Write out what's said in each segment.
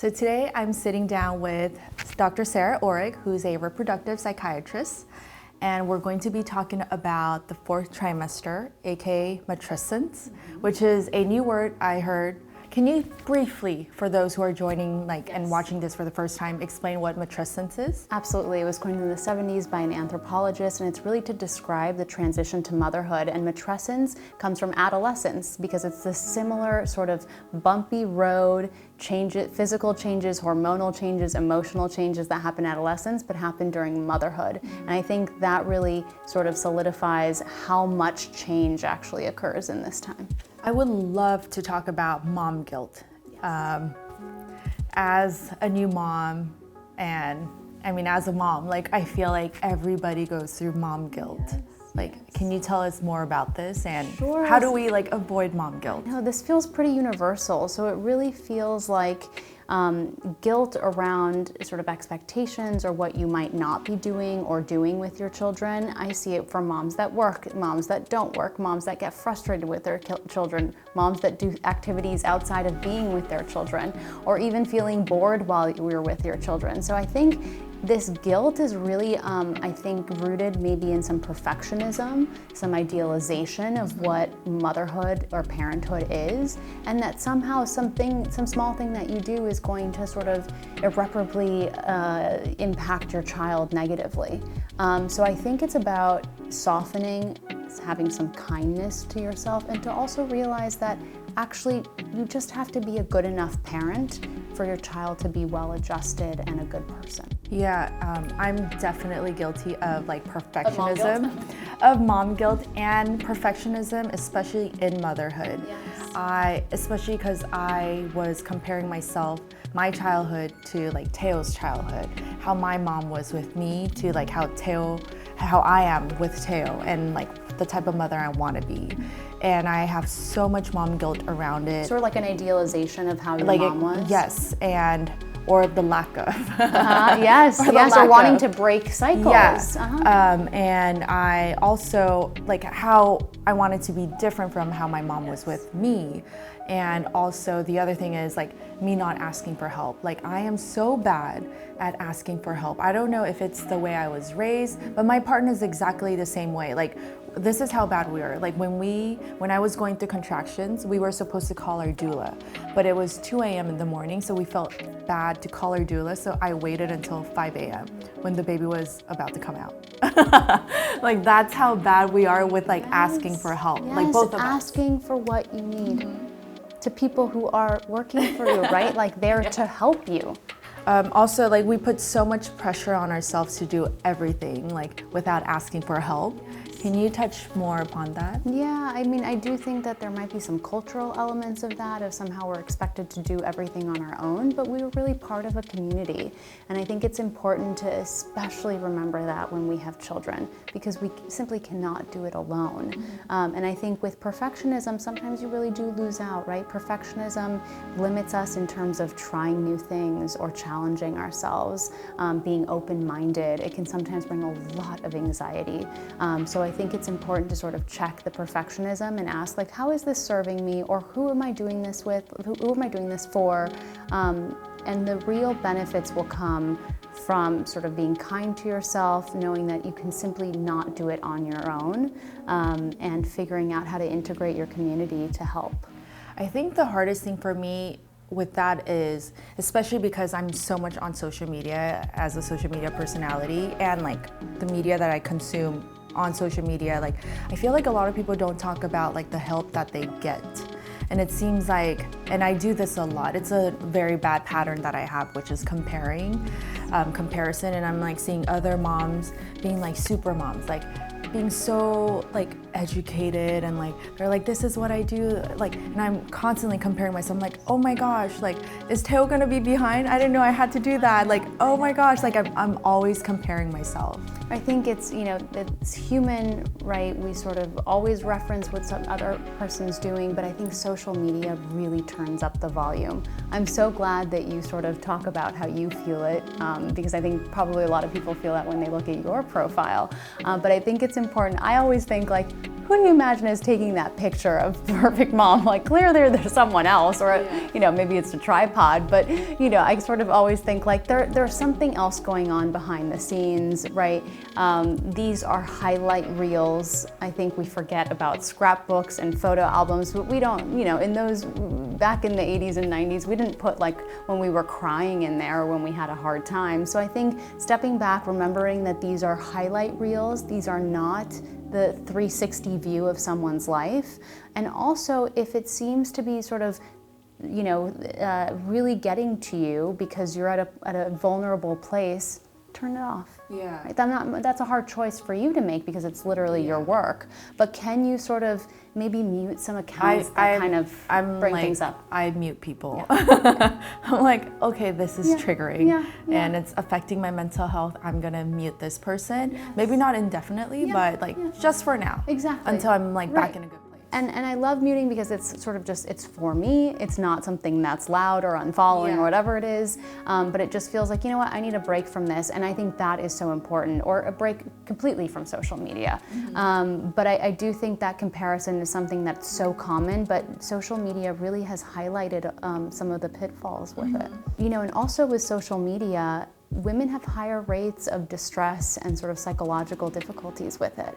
So today I'm sitting down with Dr. Sarah Oreck, who's a reproductive psychiatrist, and we're going to be talking about the fourth trimester, aka matrescence, which is a new word I heard. Can you briefly, for those who are joining and watching this for the first time, explain what matrescence is? Absolutely. It was coined in the 70s by an anthropologist, and it's really to describe the transition to motherhood. And matrescence comes from adolescence because it's this similar sort of bumpy road, physical changes, hormonal changes, emotional changes that happen in adolescence but happen during motherhood. And I think that really sort of solidifies how much change actually occurs in this time. I would love to talk about mom guilt. Yes. As a new mom, and as a mom, I feel like everybody goes through mom guilt. Yes. Can you tell us more about this and Sure. how do we avoid mom guilt? No, this feels pretty universal. So it really feels like guilt around sort of expectations or what you might not be doing or doing with your children. I see it from moms that work, moms that don't work, moms that get frustrated with their children, moms that do activities outside of being with their children, or even feeling bored while you're with your children. So I think this guilt is really, rooted maybe in some perfectionism, some idealization of what motherhood or parenthood is, and that somehow some small thing that you do is going to sort of irreparably impact your child negatively. So I think it's about softening, having some kindness to yourself, and to also realize that actually you just have to be a good enough parent for your child to be well-adjusted and a good person. Yeah, I'm definitely guilty of perfectionism, of mom guilt and perfectionism, especially in motherhood. Yes. Especially because I was comparing my childhood to Teo's childhood, how my mom was with me to how I am with Teo, and the type of mother I want to be. And I have so much mom guilt around it. Sort of like an idealization of how your mom was? Yes, or the lack of. Yes, or wanting to break cycles. Yes, and I also, how I wanted to be different from how my mom was with me. And also the other thing is me not asking for help. I am so bad at asking for help. I don't know if it's the way I was raised, but my partner is exactly the same way. This is how bad we are. When I was going through contractions, we were supposed to call our doula, but it was 2 a.m. in the morning, so we felt bad to call our doula, so I waited until 5 a.m. when the baby was about to come out. That's how bad we are with asking for help. Yes, both of us. Asking for what you need to people who are working for you, right? There to help you. Also, we put so much pressure on ourselves to do everything, without asking for help. Can you touch more upon that? Yeah, I do think that there might be some cultural elements of that, of somehow we're expected to do everything on our own, but we were really part of a community. And I think it's important to especially remember that when we have children, because we simply cannot do it alone. And I think with perfectionism, sometimes you really do lose out, right? Perfectionism limits us in terms of trying new things or challenging ourselves, being open-minded. It can sometimes bring a lot of anxiety. So I think it's important to sort of check the perfectionism and ask, how is this serving me, or who am I doing this with, who am I doing this for? And the real benefits will come from sort of being kind to yourself, knowing that you can simply not do it on your own, and figuring out how to integrate your community to help. I think the hardest thing for me with that is, especially because I'm so much on social media as a social media personality, and the media that I consume on social media, I feel like a lot of people don't talk about the help that they get. And it seems and I do this a lot, it's a very bad pattern that I have, which is comparison, and I'm seeing other moms being super moms, being so educated, and they're this is what I do, and I'm constantly comparing myself. I'm oh my gosh, is Teo gonna be behind? I didn't know I had to do that. Oh my gosh, I'm always comparing myself. I think it's human, right? We sort of always reference what some other person's doing, but I think social media really turns up the volume. I'm so glad that you sort of talk about how you feel it, because I think probably a lot of people feel that when they look at your profile. But I think it's important. I always think who do you imagine is taking that picture of perfect mom? Like clearly there's someone else, or you know, maybe it's a tripod, but you know, I sort of always think like there's something else going on behind the scenes, right? These are highlight reels. I think we forget about scrapbooks and photo albums, but we don't, you know, in those, back in the 80s and 90s, we didn't put like when we were crying in there or when we had a hard time. So I think stepping back, remembering that these are highlight reels, these are not the 360 view of someone's life. And also, if it seems to be sort of, you know, really getting to you because you're at a vulnerable place, turn it off. Yeah. Right? That's a hard choice for you to make because it's literally your work. But can you sort of maybe mute some accounts that kind of bring things up? I mute people. Yeah. I'm like, okay, this is triggering and it's affecting my mental health. I'm gonna mute this person. Yes. Maybe not indefinitely, but like just for now. Exactly. Until I'm like back in a good place. And I love muting because it's sort of just, it's for me. It's not something that's loud or unfollowing or whatever it is. But it just feels like, you know what, I need a break from this. And I think that is so important, or a break completely from social media. Mm-hmm. But I do think that comparison is something that's so common, but social media really has highlighted some of the pitfalls with it. You know, and also with social media, women have higher rates of distress and sort of psychological difficulties with it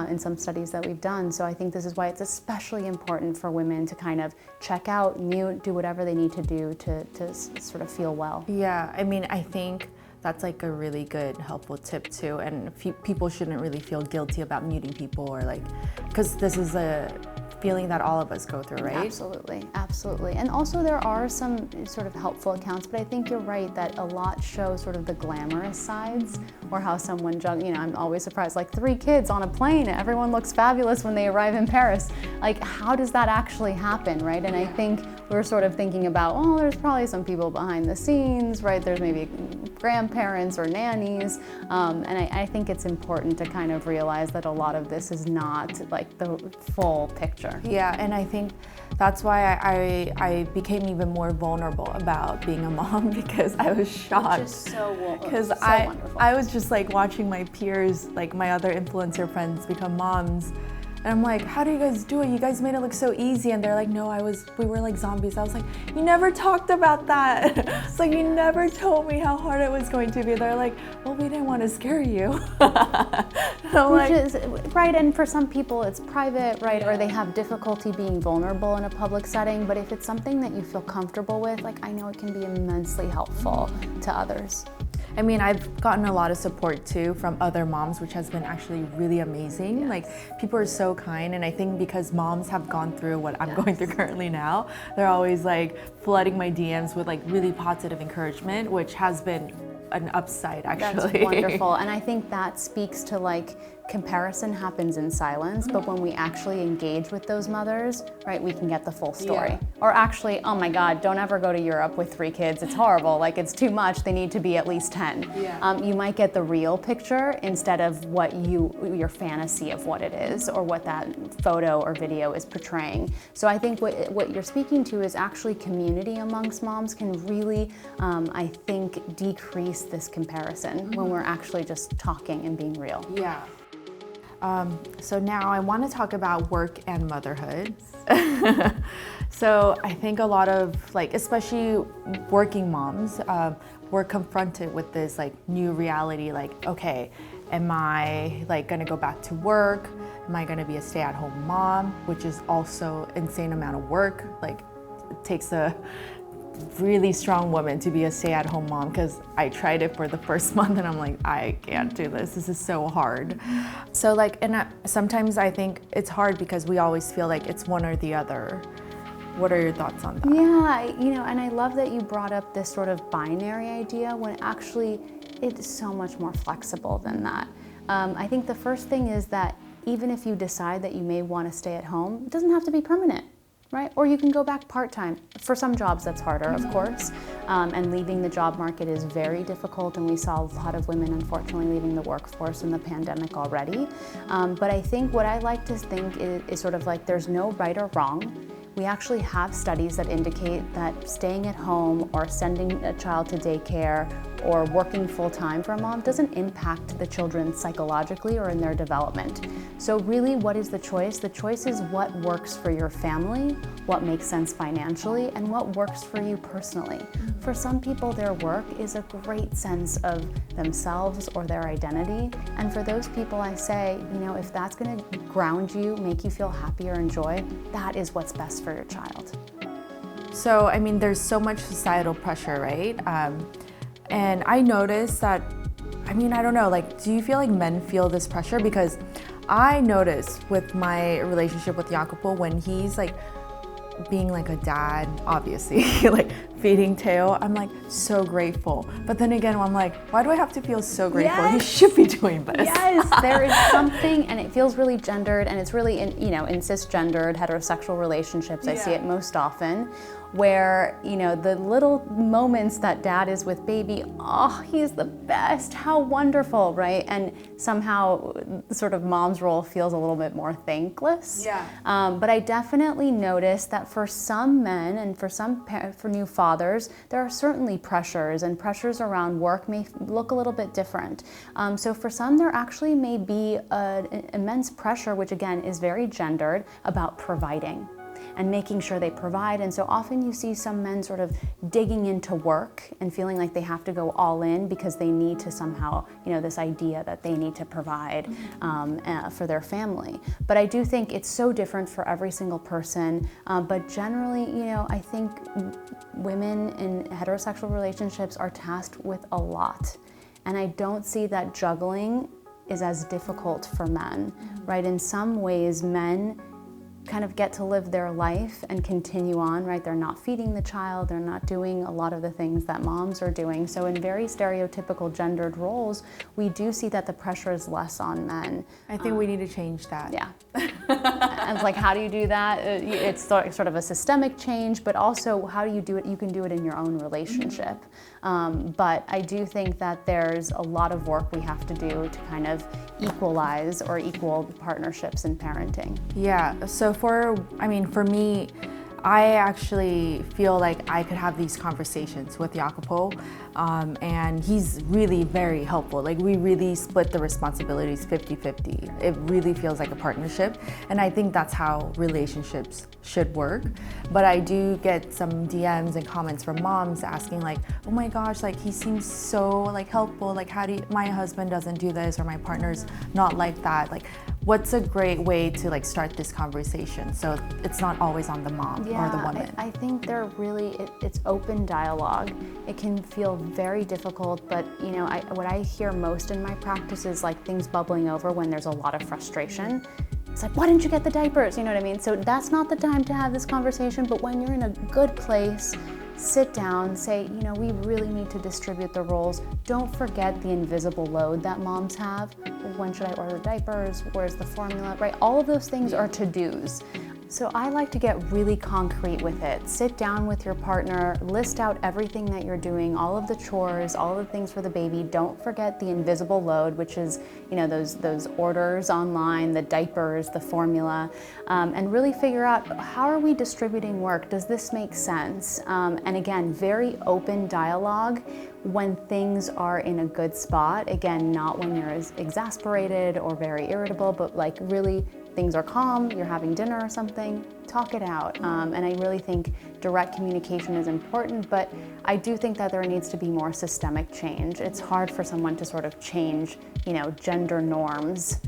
in some studies that we've done. So I think this is why it's especially important for women to kind of check out, mute, do whatever they need to do to sort of feel well. Yeah, I mean, I think that's like a really good, helpful tip too. And people shouldn't really feel guilty about muting people, or like, because this is a feeling that all of us go through, right? Absolutely, absolutely. And also there are some sort of helpful accounts, but I think you're right that a lot show sort of the glamorous sides, or how someone, you know, I'm always surprised, like 3 kids on a plane, everyone looks fabulous when they arrive in Paris. Like, how does that actually happen, right? And I think we're sort of thinking about, oh, there's probably some people behind the scenes, right? There's maybe grandparents or nannies. And I think it's important to kind of realize that a lot of this is not like the full picture. Yeah, and I think that's why I became even more vulnerable about being a mom, because I was shocked. Which is so because wonderful. I was just like watching my peers, like my other influencer friends, become moms. And I'm like, how do you guys do it? You guys made it look so easy. And they're like, no, we were like zombies. I was like, you never talked about that. It's like, you never told me how hard it was going to be. They're like, well, we didn't want to scare you. Which is, right, and for some people it's private, right, or they have difficulty being vulnerable in a public setting. But if it's something that you feel comfortable with, like, I know it can be immensely helpful to others. I mean, I've gotten a lot of support too from other moms, which has been actually really amazing. Yes. Like, people are so kind, and I think because moms have gone through what I'm going through currently now, they're always like flooding my DMs with like really positive encouragement, which has been an upside actually. That's wonderful, and I think that speaks to like, comparison happens in silence, but when we actually engage with those mothers, right, we can get the full story. Yeah. Or actually, oh my God, don't ever go to Europe with 3 kids. It's horrible. Like, it's too much. They need to be at least 10. Yeah. You might get the real picture instead of what your fantasy of what it is, or what that photo or video is portraying. So I think what you're speaking to is actually community amongst moms can really, I think, decrease this comparison when we're actually just talking and being real. Yeah. So now I want to talk about work and motherhood. So I think a lot of, like, especially working moms, we're confronted with this like new reality, like, okay, am I like gonna go back to work? Am I gonna be a stay-at-home mom, which is also insane amount of work. Like, it takes a really strong woman to be a stay-at-home mom, because I tried it for the first month and I'm like, I can't do this. This is so hard. So like, and sometimes I think it's hard because we always feel like it's one or the other. What are your thoughts on that? Yeah, you know, and I love that you brought up this sort of binary idea, when actually it's so much more flexible than that. I think the first thing is that even if you decide that you may want to stay at home, it doesn't have to be permanent. Right? Or you can go back part-time. For some jobs that's harder, of course, and leaving the job market is very difficult, and we saw a lot of women unfortunately leaving the workforce in the pandemic already. But I think what I like to think is sort of like, there's no right or wrong. We actually have studies that indicate that staying at home or sending a child to daycare or working full-time for a mom doesn't impact the children psychologically or in their development. So really, what is the choice? The choice is what works for your family, what makes sense financially, and what works for you personally. For some people, their work is a great sense of themselves or their identity. And for those people, I say, if that's going to ground you, make you feel happy or enjoy, that is what's best for your child. So, there's so much societal pressure, right? And I noticed that, I don't know, do you feel like men feel this pressure? Because I notice with my relationship with Jacopo, when he's being a dad, obviously, feeding Teo, I'm so grateful. But then again, I'm why do I have to feel so grateful? Yes. He should be doing this. Yes, there is something, and it feels really gendered, and it's really in cisgendered heterosexual relationships. I see it most often, where the little moments that dad is with baby, oh, he's the best, how wonderful, right? And somehow sort of mom's role feels a little bit more thankless. Yeah. But I definitely noticed that for some men and for new fathers, there are certainly pressures, and pressures around work may look a little bit different. So for some, there actually may be an immense pressure, which again is very gendered, about providing and making sure they provide. And so often you see some men sort of digging into work and feeling like they have to go all in because they need to somehow, this idea that they need to provide for their family. But I do think it's so different for every single person. But generally, I think women in heterosexual relationships are tasked with a lot. And I don't see that juggling is as difficult for men, right? In some ways, men kind of get to live their life and continue on, right? They're not feeding the child, they're not doing a lot of the things that moms are doing. So in very stereotypical gendered roles, we do see that the pressure is less on men. I think we need to change that. Yeah. And it's how do you do that? It's sort of a systemic change, but also how do you do it? You can do it in your own relationship. But I do think that there's a lot of work we have to do to kind of equalize or equal partnerships in parenting. Yeah, so for me, I actually feel like I could have these conversations with Jacopo, and he's really very helpful. We really split the responsibilities 50-50. It really feels like a partnership, and I think that's how relationships should work. But I do get some DMs and comments from moms asking oh my gosh, he seems so helpful. How do my husband doesn't do this, or my partner's not like that. What's a great way to start this conversation so it's not always on the mom or the woman? I think they're really, it's open dialogue. It can feel very difficult, but what I hear most in my practice is things bubbling over when there's a lot of frustration. It's why didn't you get the diapers? You know what I mean? So that's not the time to have this conversation, but when you're in a good place, sit down, say, we really need to distribute the roles. Don't forget the invisible load that moms have. When should I order diapers? Where's the formula, right? All of those things are to-dos. So I like to get really concrete with it. Sit down with your partner, list out everything that you're doing, all of the chores, all of the things for the baby. Don't forget the invisible load, which is, those orders online, the diapers, the formula, and really figure out how are we distributing work? Does this make sense? And again, very open dialogue when things are in a good spot. Again, not when you're as exasperated or very irritable, but really things are calm, you're having dinner or something, talk it out. And I really think direct communication is important, but I do think that there needs to be more systemic change. It's hard for someone to sort of change, gender norms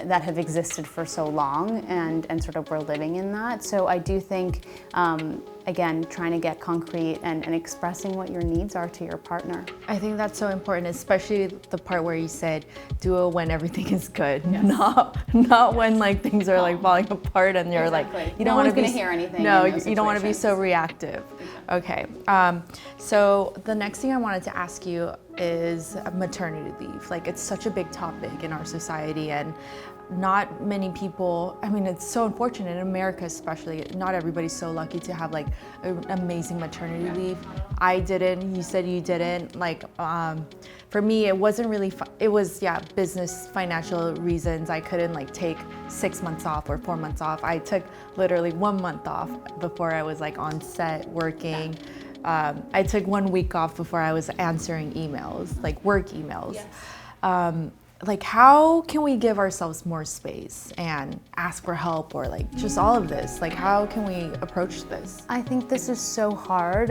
that have existed for so long, and sort of we're living in that. So I do think, again, trying to get concrete and expressing what your needs are to your partner. I think that's so important, especially the part where you said, do it when everything is good, yes. not when things are falling apart and you're exactly. You don't want to be hear anything. No, you don't want to be so reactive. Okay, so the next thing I wanted to ask you is maternity leave. It's such a big topic in our society, and not many people, it's so unfortunate in America especially, not everybody's so lucky to have an amazing maternity leave. I didn't, you said you didn't. For me, it wasn't really, it was, business, financial reasons. I couldn't take 6 months off or 4 months off. I took literally 1 month off before I was on set working. I took 1 week off before I was answering emails, like work emails. Yes. Like how can we give ourselves more space and ask for help, or like just all of this? Like how can we approach this? I think this is so hard,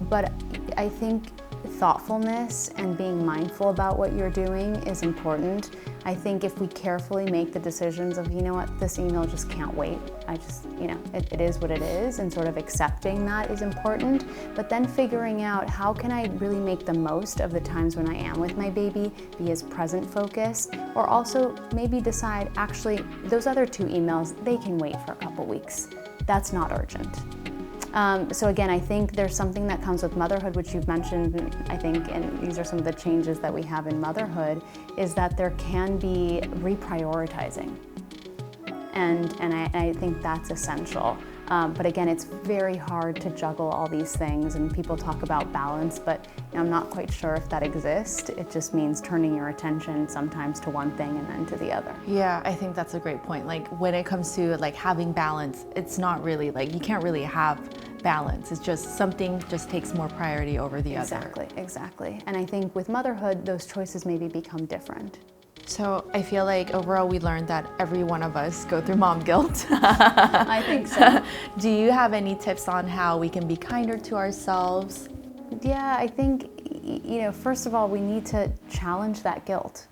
but I think thoughtfulness and being mindful about what you're doing is important. I think if we carefully make the decisions of, you know what, this email just can't wait. It is what it is, and sort of accepting that is important. But then figuring out how can I really make the most of the times when I am with my baby, be as present focused, or also maybe decide, actually, those other 2 emails, they can wait for a couple weeks. That's not urgent. So again, I think there's something that comes with motherhood, which you've mentioned, I think, and these are some of the changes that we have in motherhood, is that there can be reprioritizing. And I think that's essential. But again, it's very hard to juggle all these things, and people talk about balance, but I'm not quite sure if that exists. It just means turning your attention sometimes to one thing and then to the other. Yeah, I think that's a great point. Like when it comes to like having balance, it's not really like, you can't really have balance. It's just something just takes more priority over the other. Exactly. And I think with motherhood, those choices maybe become different. So I feel like overall we learned that every one of us go through mom guilt. I think so. Do you have any tips on how we can be kinder to ourselves? Yeah, I think, first of all, we need to challenge that guilt.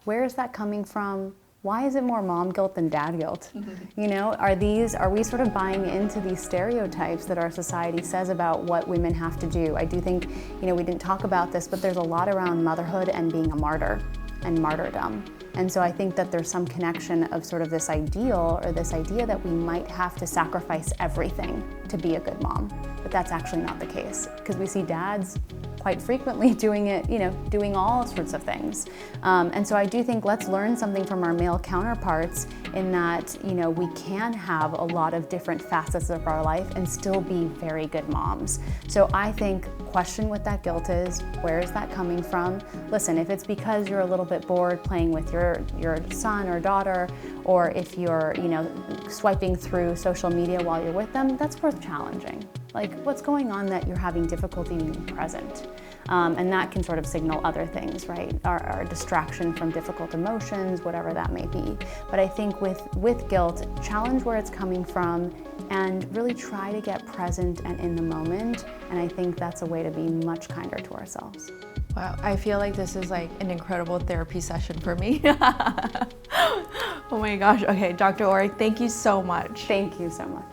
Where is that coming from? Why is it more mom guilt than dad guilt? Are we sort of buying into these stereotypes that our society says about what women have to do? I do think, we didn't talk about this, but there's a lot around motherhood and being a martyr and martyrdom. And so I think that there's some connection of sort of this ideal, or this idea that we might have to sacrifice everything to be a good mom. But that's actually not the case, because we see dads quite frequently doing it, doing all sorts of things. And so I do think let's learn something from our male counterparts in that, we can have a lot of different facets of our life and still be very good moms. So I think question what that guilt is. Where is that coming from? Listen, if it's because you're a little bit bored playing with your son or daughter, or if you're, swiping through social media while you're with them, that's worth challenging. Like, what's going on that you're having difficulty being present? And that can sort of signal other things, right? Our distraction from difficult emotions, whatever that may be. But I think with guilt, challenge where it's coming from and really try to get present and in the moment. And I think that's a way to be much kinder to ourselves. Wow, I feel like this is like an incredible therapy session for me. Oh my gosh. Okay, Dr. Oreck, thank you so much. Thank you so much.